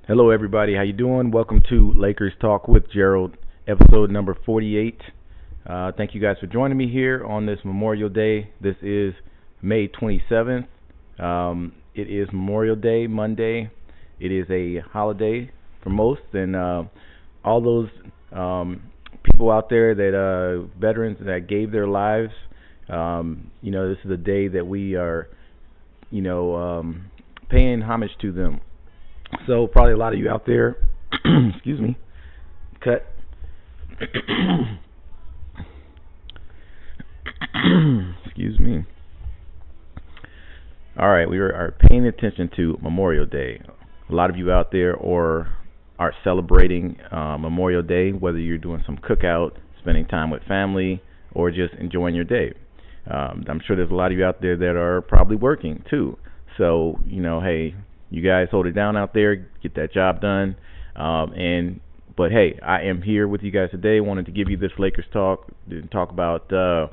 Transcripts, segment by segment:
Hello, everybody. How you doing? Welcome to Lakers Talk with Gerald, episode number 48. Thank you guys for joining me here on this Memorial Day. This is May 27th. It is Memorial Day, Monday. It is a holiday for most, and all those people out there that veterans that gave their lives. This is a day that we are, paying homage to them. So probably a lot of you out there, excuse me, cut. Excuse me. All right, we are paying attention to Memorial Day. A lot of you out there are celebrating Memorial Day, whether you're doing some cookout, spending time with family, or just enjoying your day. I'm sure there's a lot of you out there that are probably working too. So, hey, you guys hold it down out there, get that job done. But hey, I am here with you guys today. Wanted to give you this Lakers talk, talk about a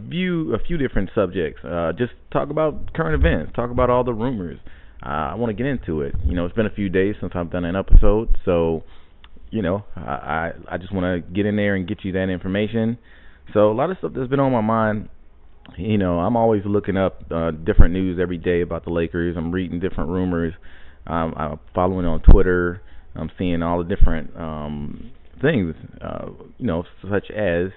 few different subjects. Just talk about current events, talk about all the rumors. I want to get into it. It's been a few days since I've done an episode, so I just want to get in there and get you that information. So a lot of stuff that's been on my mind. I'm always looking up different news every day about the Lakers. I'm reading different rumors. I'm following on Twitter. I'm seeing all the different things, such as,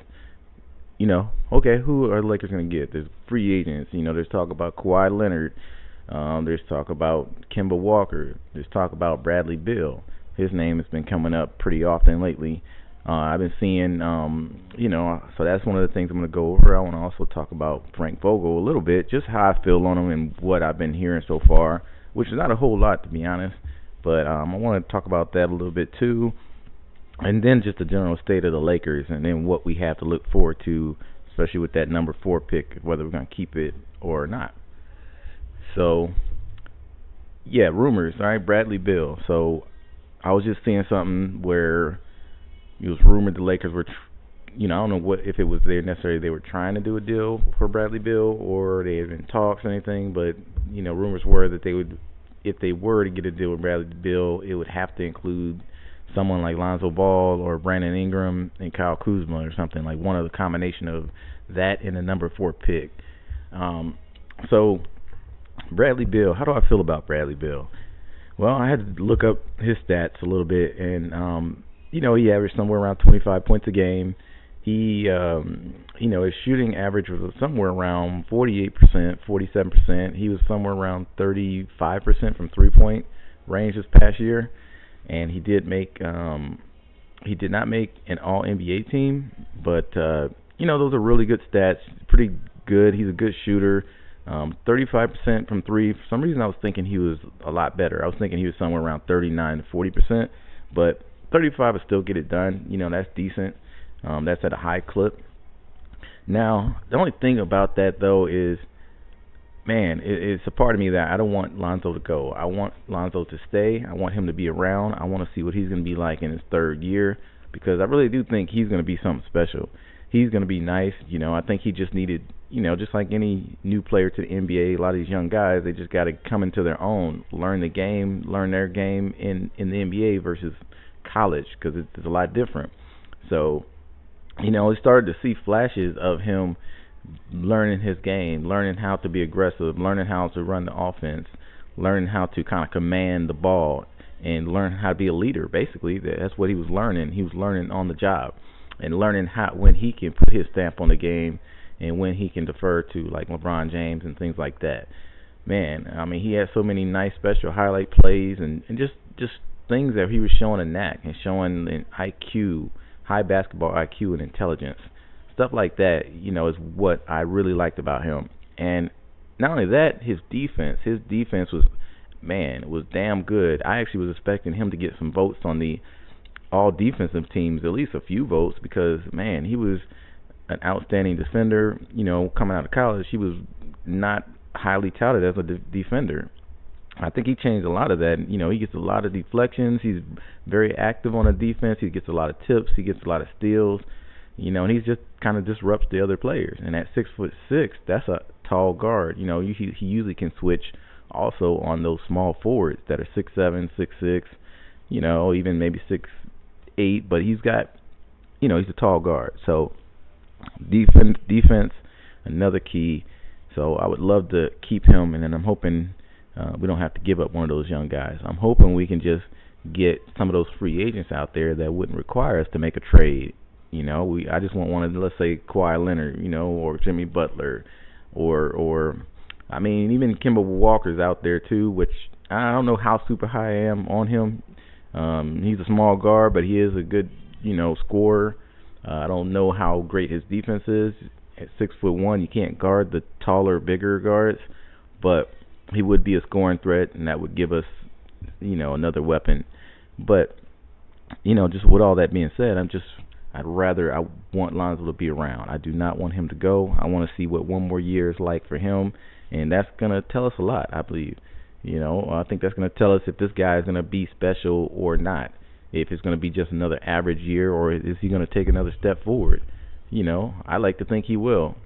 okay, who are the Lakers going to get? There's free agents. There's talk about Kawhi Leonard. There's talk about Kemba Walker. There's talk about Bradley Beal. His name has been coming up pretty often lately. I've been seeing, so that's one of the things I'm going to go over. I want to also talk about Frank Vogel a little bit, just how I feel on him and what I've been hearing so far, which is not a whole lot, to be honest. But I want to talk about that a little bit, too. And then just the general state of the Lakers and then what we have to look forward to, especially with that number 4 pick, whether we're going to keep it or not. So, yeah, rumors, all right, Bradley Beal. So I was just seeing something where it was rumored the Lakers were, I don't know if it was necessarily they were trying to do a deal for Bradley Beal or they had been talks or anything, but, rumors were that they would, if they were to get a deal with Bradley Beal, it would have to include someone like Lonzo Ball or Brandon Ingram and Kyle Kuzma or something, like one of the combination of that and the number 4 pick. So Bradley Beal, how do I feel about Bradley Beal? Well, I had to look up his stats a little bit, and he averaged somewhere around 25 points a game. He, his shooting average was somewhere around 48%, 47%. He was somewhere around 35% from three-point range this past year, and he did not make an All-NBA team, but those are really good stats. Pretty good. He's a good shooter. 35% from three. For some reason, I was thinking he was a lot better. I was thinking he was somewhere around 39 to 40%, but 35 will still get it done. That's decent. That's at a high clip. Now, the only thing about that, though, is, man, it's a part of me that I don't want Lonzo to go. I want Lonzo to stay. I want him to be around. I want to see what he's going to be like in his third year because I really do think he's going to be something special. He's going to be nice. I think he just needed, just like any new player to the NBA, a lot of these young guys, they just got to come into their own, learn the game, learn their game in the NBA versus college because it's a lot different. So, we started to see flashes of him learning his game, learning how to be aggressive, learning how to run the offense, learning how to kind of command the ball, and learn how to be a leader. Basically, that's what he was learning. He was learning on the job and learning when he can put his stamp on the game and when he can defer to like LeBron James and things like that. Man, I mean, he had so many nice special highlight plays and just things that he was showing a knack and showing an IQ, high basketball IQ and intelligence. Stuff like that, is what I really liked about him. And not only that, his defense was damn good. I actually was expecting him to get some votes on the all defensive teams, at least a few votes, because, man, he was an outstanding defender. Coming out of college, he was not highly touted as a defender. I think he changed a lot of that. He gets a lot of deflections. He's very active on the defense. He gets a lot of tips. He gets a lot of steals. And he's just kind of disrupts the other players. And at 6'6", that's a tall guard. He usually can switch also on those small forwards that are 6'7", 6'6", even maybe 6'8", but he's got, he's a tall guard. So defense, another key. So I would love to keep him, and then I'm hoping we don't have to give up one of those young guys. I'm hoping we can just get some of those free agents out there that wouldn't require us to make a trade. I just want one of, let's say, Kawhi Leonard, or Jimmy Butler, or even Kemba Walker's out there too, which I don't know how super high I am on him. He's a small guard, but he is a good, scorer. I don't know how great his defense is. At 6'1", you can't guard the taller, bigger guards, but he would be a scoring threat, and that would give us, another weapon. But, just with all that being said, I want Lonzo to be around. I do not want him to go. I want to see what one more year is like for him, and that's going to tell us a lot, I believe. I think that's going to tell us if this guy is going to be special or not. If it's going to be just another average year, or is he going to take another step forward? I like to think he will.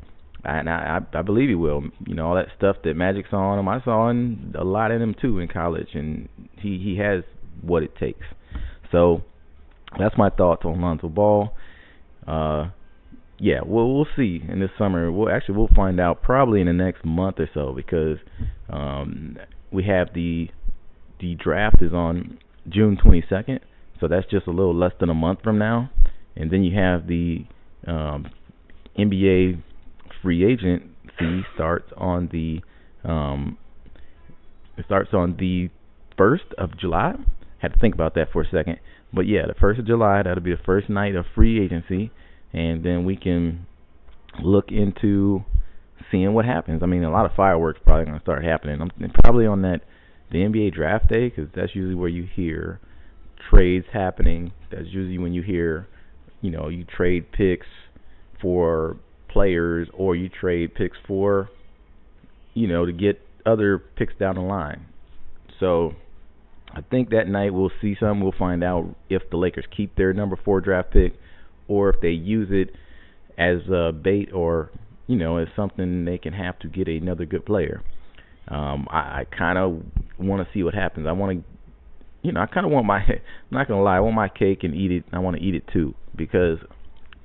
And I believe he will. All that stuff that Magic saw in him, I saw a lot in him too in college, and he has what it takes. So that's my thoughts on Lonzo Ball. We'll see in this summer. We'll find out probably in the next month or so, because we have the draft is on June 22nd, so that's just a little less than a month from now, and then you have the NBA free agency starts on the 1st of July. Had to think about that for a second, but yeah, the 1st of July, that'll be the first night of free agency, and then we can look into seeing what happens. A lot of fireworks probably going to start happening. Probably on the NBA draft day, because that's usually where you hear trades happening. That's usually when you hear, you trade picks for players, or you trade picks for, to get other picks down the line. So I think that night we'll see some. We'll find out if the Lakers keep their number 4 draft pick, or if they use it as a bait, or as something they can have to get another good player. I kind of want to see what happens. I want to, I kind of want I'm not gonna lie, I want my cake and eat it. I want to eat it too, because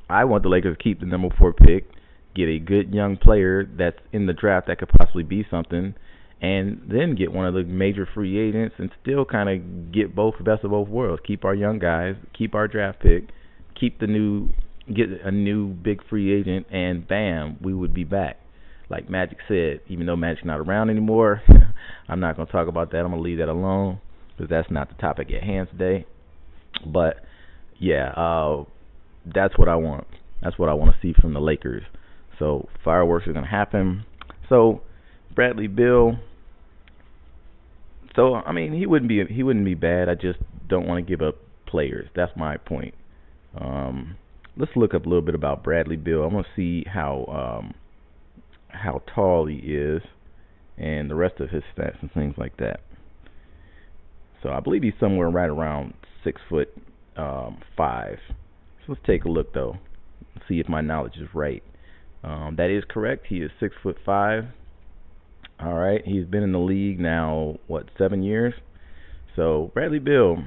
I want the Lakers to keep the number 4 pick, get a good young player that's in the draft that could possibly be something, and then get one of the major free agents and still kind of get best of both worlds. Keep our young guys, keep our draft pick, get a new big free agent, and bam, we would be back. Like Magic said, even though Magic's not around anymore, I'm not going to talk about that. I'm going to leave that alone, because that's not the topic at hand today. But yeah, that's what I want. That's what I want to see from the Lakers. So fireworks are going to happen. So Bradley Beal. So he wouldn't be bad. I just don't want to give up players. That's my point. Let's look up a little bit about Bradley Beal. I'm going to see how tall he is and the rest of his stats and things like that. So I believe he's somewhere right around 6'5". So let's take a look though, see if my knowledge is right. That is correct. He is 6'5". All right, he's been in the league now 7 years. So Bradley Beal,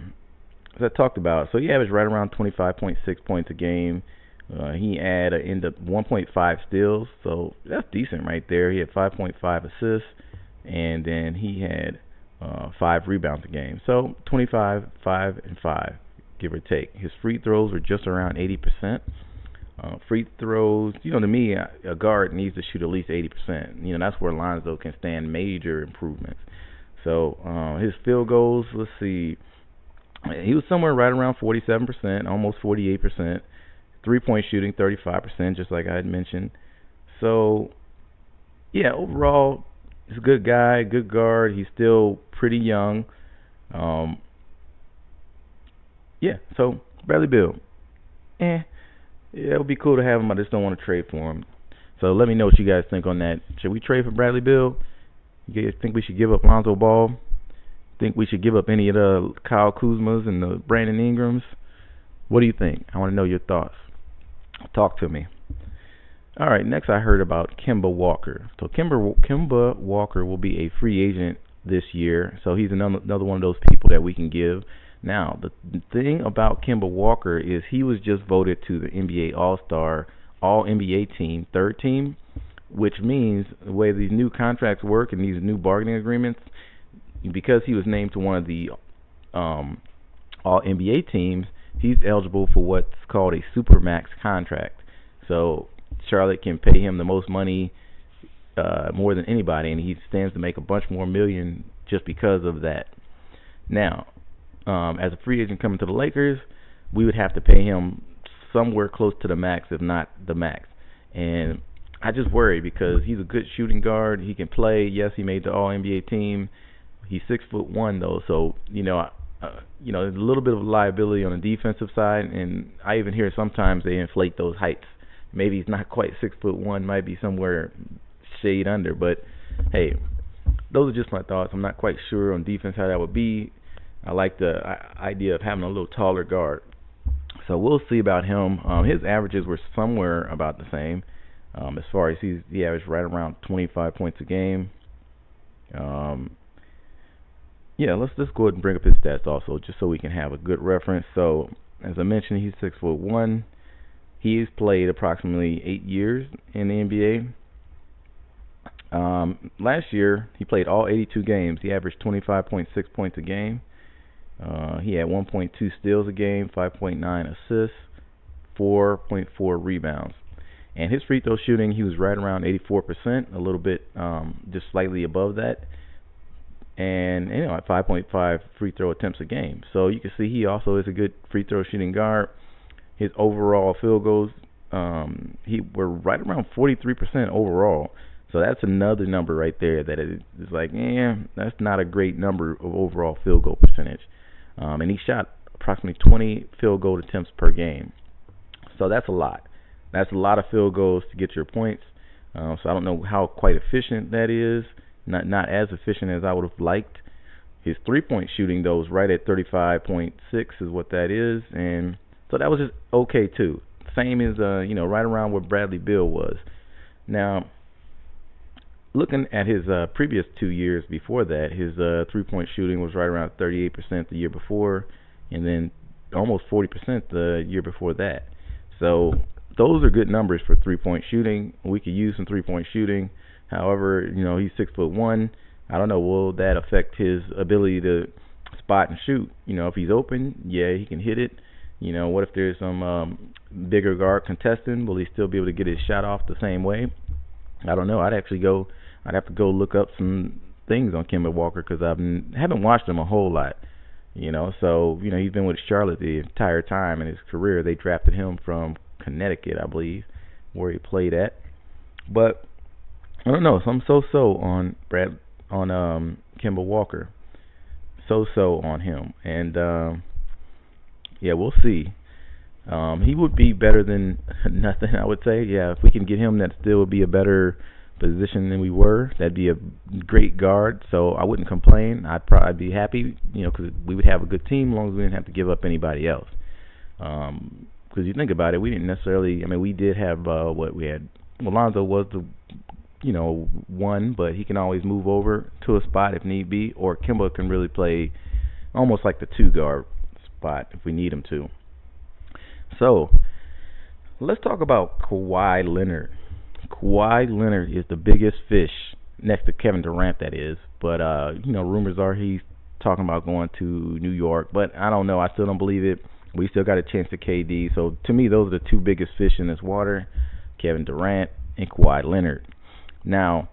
as I talked about, so he averaged right around 25.6 points a game. He had ended up 1.5 steals, so that's decent right there. He had 5.5 assists, and then he had 5 rebounds a game. So 25, 5, and 5, give or take. His free throws were just around 80%. Free throws, to me, a guard needs to shoot at least 80%. That's where Lonzo can stand major improvements. So his field goals, let's see, he was somewhere right around 47%, almost 48%. 3-point shooting, 35%, just like I had mentioned. So, yeah, overall, he's a good guy, good guard. He's still pretty young. So Bradley Beal, yeah, it would be cool to have him. I just don't want to trade for him. So let me know what you guys think on that. Should we trade for Bradley Beal? You guys think we should give up Lonzo Ball? Think we should give up any of the Kyle Kuzmas and the Brandon Ingrams? What do you think? I want to know your thoughts. Talk to me. All right, next I heard about Kemba Walker. So Kemba Walker will be a free agent this year. So he's another one of those people that we can give. Now, the thing about Kemba Walker is he was just voted to the NBA All-Star, All NBA team, third team, which means the way these new contracts work and these new bargaining agreements, because he was named to one of the All NBA teams, he's eligible for what's called a supermax contract. So Charlotte can pay him the most money, more than anybody, and he stands to make a bunch more million just because of that. Now, as a free agent coming to the Lakers, we would have to pay him somewhere close to the max, if not the max. And I just worry because he's a good shooting guard. He can play. Yes, he made the All NBA team. He's 6'1" though, so there's a little bit of liability on the defensive side. And I even hear sometimes they inflate those heights. Maybe he's not quite 6'1", might be somewhere shade under. But hey, those are just my thoughts. I'm not quite sure on defense how that would be. I like the idea of having a little taller guard. So we'll see about him. His averages were somewhere about the same. As far as he averaged right around 25 points a game. Let's go ahead and bring up his stats also, just so we can have a good reference. So, as I mentioned, he's 6'1". He's played approximately 8 years in the NBA. Last year, he played all 82 games. He averaged 25.6 points a game. He had 1.2 steals a game, 5.9 assists, 4.4 rebounds. And his free throw shooting, he was right around 84%, a little bit just slightly above that. And at 5.5 free throw attempts a game. So you can see he also is a good free throw shooting guard. His overall field goals, he were right around 43% overall. So that's another number right there that is like, that's not a great number of overall field goal percentage. And he shot approximately 20 field goal attempts per game. So that's a lot. That's a lot of field goals to get your points. So I don't know how quite efficient that is. Not as efficient as I would have liked. His three-point shooting, though, is right at 35.6 is what that is. And so that was just okay, too. Same as, right around where Bradley Beal was. Now, looking at his previous 2 years before that, his three-point shooting was right around 38% the year before, and then almost 40% the year before that. So those are good numbers for three-point shooting. We could use some three-point shooting. However, he's 6'1". I don't know, will that affect his ability to spot and shoot? If he's open, yeah, he can hit it. What if there's some bigger guard contesting? Will he still be able to get his shot off the same way? I don't know. I'd have to go look up some things on Kemba Walker because I haven't watched him a whole lot. So he's been with Charlotte the entire time in his career. They drafted him from Connecticut, I believe, where he played at. But I don't know. So I'm so-so on Kemba Walker. So-so on him. And, we'll see. He would be better than nothing, I would say. Yeah, if we can get him, that still would be a better position than we were. That'd be a great guard. So I wouldn't complain. I'd probably be happy, because we would have a good team as long as we didn't have to give up anybody else. Because you think about it, we didn't necessarily, we did have what we had. Lonzo was the one, but he can always move over to a spot if need be, or Kemba can really play almost like the two-guard spot if we need him to. So, let's talk about Kawhi Leonard. Kawhi Leonard is the biggest fish next to Kevin Durant, that is, but, rumors are he's talking about going to New York, but I don't know. I still don't believe it. We still got a chance to KD, so to me, those are the two biggest fish in this water, Kevin Durant and Kawhi Leonard. Now,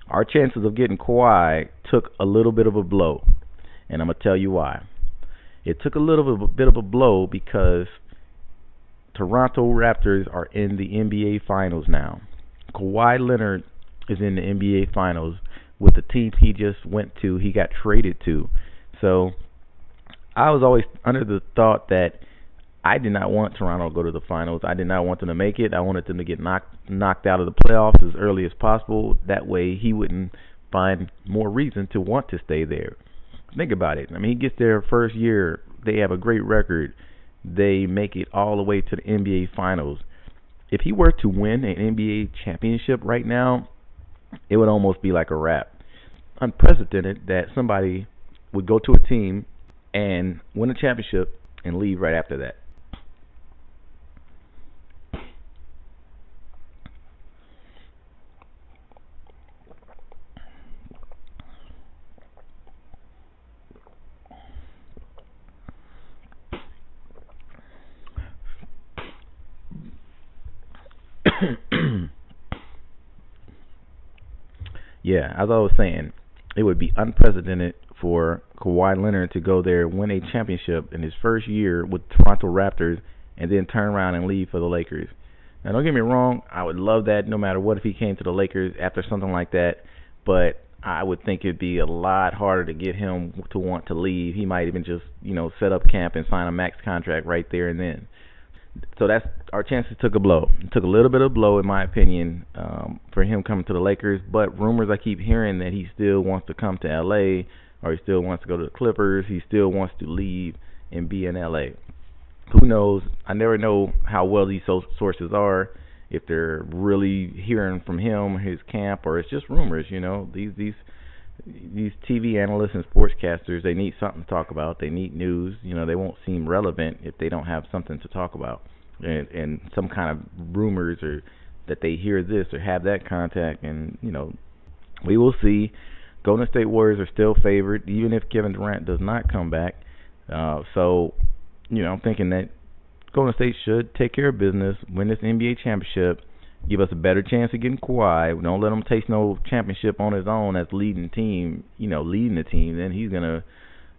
our chances of getting Kawhi took a little bit of a blow, and I'm going to tell you why. It took a little bit of a blow because Toronto Raptors are in the NBA Finals now. Kawhi Leonard is in the NBA Finals with the team he just went to, he got traded to. So I was always under the thought that I did not want Toronto to go to the finals. I did not want them to make it. I wanted them to get knocked out of the playoffs as early as possible. That way he wouldn't find more reason to want to stay there. Think about it. He gets there first year. They have a great record. They make it all the way to the NBA Finals. If he were to win an NBA championship right now, it would almost be like a wrap. Unprecedented that somebody would go to a team and win a championship and leave right after that. Yeah, as I was saying, it would be unprecedented for Kawhi Leonard to go there, win a championship in his first year with Toronto Raptors, and then turn around and leave for the Lakers. Now, don't get me wrong, I would love that no matter what if he came to the Lakers after something like that, but I would think it'd be a lot harder to get him to want to leave. He might even just, set up camp and sign a max contract right there and then. So that's our chances took a blow. It took a little bit of a blow, in my opinion, for him coming to the Lakers. But rumors I keep hearing that he still wants to come to L.A. or he still wants to go to the Clippers. He still wants to leave and be in L.A. Who knows? I never know how well these sources are, if they're really hearing from him, his camp, or it's just rumors. These TV analysts and sportscasters, they need something to talk about. They need news. They won't seem relevant if they don't have something to talk about and some kind of rumors or that they hear this or have that contact. And, we will see. Golden State Warriors are still favored, even if Kevin Durant does not come back. I'm thinking that Golden State should take care of business, win this NBA championship, give us a better chance of getting Kawhi. Don't let him taste no championship on his own as leading the team. Then he's gonna,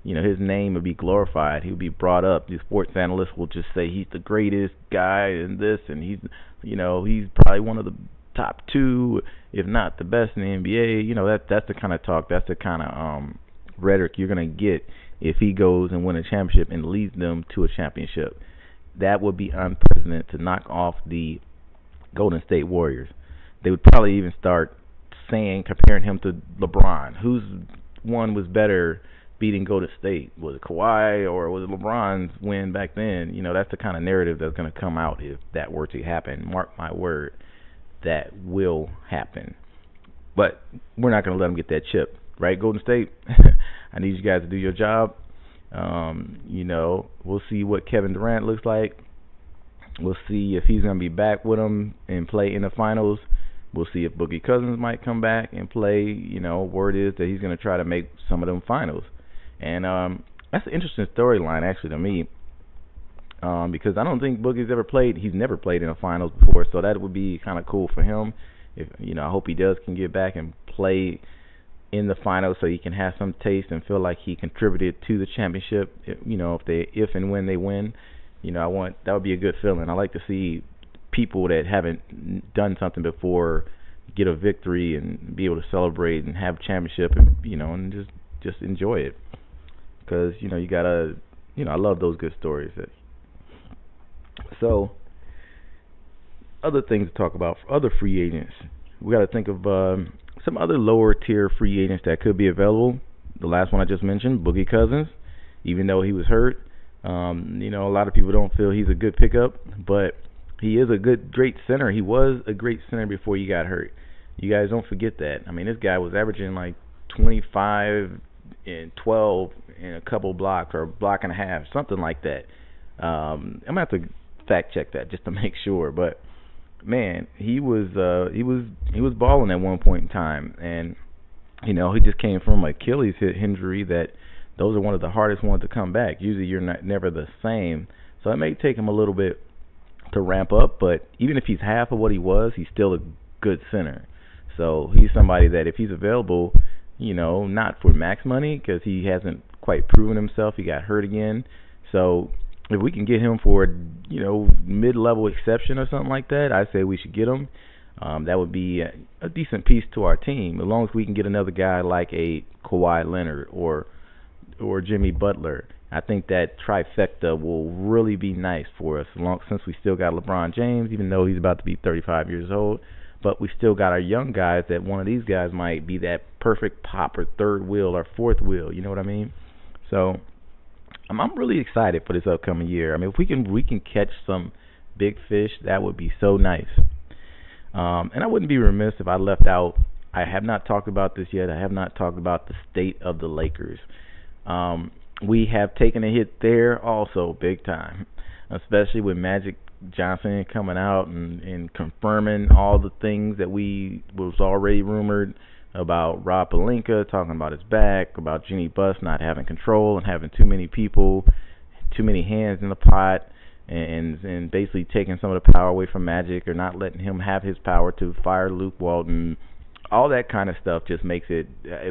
his name will be glorified. He'll be brought up. The sports analysts will just say he's the greatest guy in this, and he's probably one of the top two, if not the best in the NBA. That's the kind of talk. That's the kind of rhetoric you're gonna get if he goes and win a championship and leads them to a championship. That would be unprecedented to knock off the Golden State Warriors. They would probably even start comparing him to LeBron. Whose one was better beating Golden State? Was it Kawhi or was it LeBron's win back then? That's the kind of narrative that's going to come out if that were to happen. Mark my word, that will happen. But we're not going to let them get that chip, right, Golden State? I need you guys to do your job. We'll see what Kevin Durant looks like. We'll see if he's going to be back with them and play in the finals. We'll see if Boogie Cousins might come back and play. Word is that he's going to try to make some of them finals. And that's an interesting storyline, actually, to me, because I don't think Boogie's ever played. He's never played in the finals before, so that would be kind of cool for him. If I hope he can get back and play in the finals so he can have some taste and feel like he contributed to the championship. If and when they win. That would be a good feeling. I like to see people that haven't done something before get a victory and be able to celebrate and have a championship and just enjoy it. Because you gotta I love those good stories. So other things to talk about for other free agents, we got to think of some other lower tier free agents that could be available. The last one I just mentioned, Boogie Cousins, even though he was hurt. A lot of people don't feel he's a good pickup, but he is a great center. He was a great center before he got hurt. You guys don't forget that. I mean, this guy was averaging like 25 and 12 in a couple blocks or a block and a half, something like that. I'm gonna have to fact check that just to make sure. But man, he was balling at one point in time, and he just came from an Achilles injury that. Those are one of the hardest ones to come back. Usually you're never the same. So it may take him a little bit to ramp up, but even if he's half of what he was, he's still a good center. So he's somebody that if he's available, not for max money because he hasn't quite proven himself. He got hurt again. So if we can get him for, mid-level exception or something like that, I say we should get him. That would be a decent piece to our team, as long as we can get another guy like a Kawhi Leonard or Jimmy Butler. I think that trifecta will really be nice for us, since we still got LeBron James, even though he's about to be 35 years old. But we still got our young guys that one of these guys might be that perfect pop or third wheel or fourth wheel. You know what I mean? So I'm really excited for this upcoming year. I mean, if we can catch some big fish, that would be so nice. And I wouldn't be remiss if I left out. I have not talked about this yet. I have not talked about the state of the Lakers. we have taken a hit there also, big time, especially with Magic Johnson coming out and confirming all the things that we was already rumored about. Rob Pelinka talking about his back, about Jeannie Buss not having control and having too many people, too many hands in the pot, and basically taking some of the power away from Magic, or not letting him have his power to fire Luke Walton. All that kind of stuff just makes it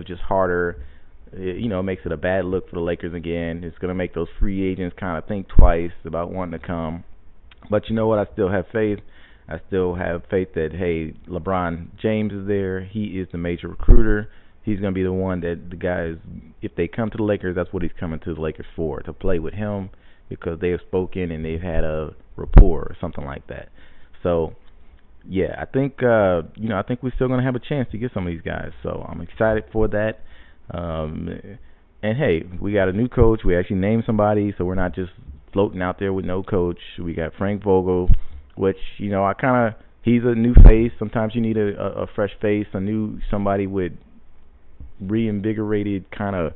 just harder. It makes it a bad look for the Lakers again. It's going to make those free agents kind of think twice about wanting to come. But you know what? I still have faith. I still have faith that, hey, LeBron James is there. He is the major recruiter. He's going to be the one that the guys, if they come to the Lakers, that's what he's coming to the Lakers for, to play with him, because they have spoken and they've had a rapport or something like that. So, yeah, I think I think we're still going to have a chance to get some of these guys. So I'm excited for that. And hey, we got a new coach. We actually named somebody, so we're not just floating out there with no coach. We got Frank Vogel, which he's a new face. Sometimes you need a fresh face, somebody with reinvigorated kind of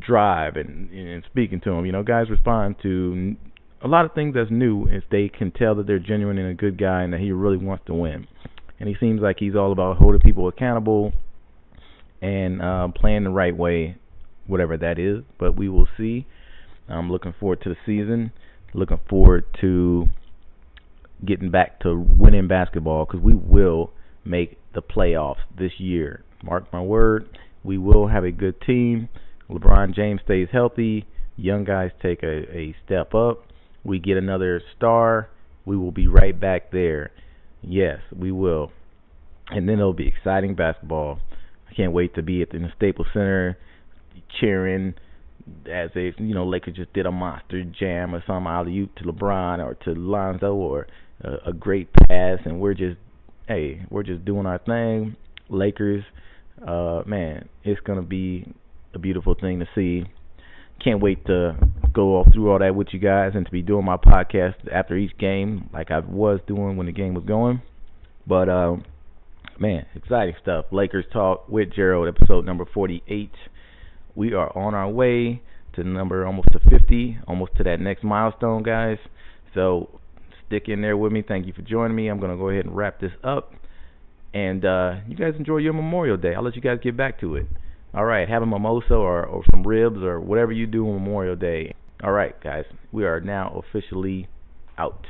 drive, and speaking to them. Guys respond to a lot of things that's new if they can tell that they're genuine and a good guy and that he really wants to win. And he seems like he's all about holding people accountable and playing the right way, whatever that is. But we will see. I'm looking forward to the season. Looking forward to getting back to winning basketball, because we will make the playoffs this year. Mark my word, we will have a good team. LeBron James stays healthy. Young guys take a step up. We get another star. We will be right back there. Yes, we will. And then it'll be exciting basketball. I can't wait to be in the Staples Center cheering as if Lakers just did a monster jam or some alley-oop to LeBron or to Lonzo, or a great pass, and we're just doing our thing. Lakers, man, it's gonna be a beautiful thing to see. Can't wait to go all through all that with you guys, and to be doing my podcast after each game like I was doing when the game was going. But man, exciting stuff. Lakers Talk with Gerald, episode number 48. We are on our way to number almost to 50, almost to that next milestone, guys. So stick in there with me. Thank you for joining me. I'm going to go ahead and wrap this up. And you guys enjoy your Memorial Day. I'll let you guys get back to it. All right, have a mimosa or some ribs or whatever you do on Memorial Day. All right, guys, we are now officially out.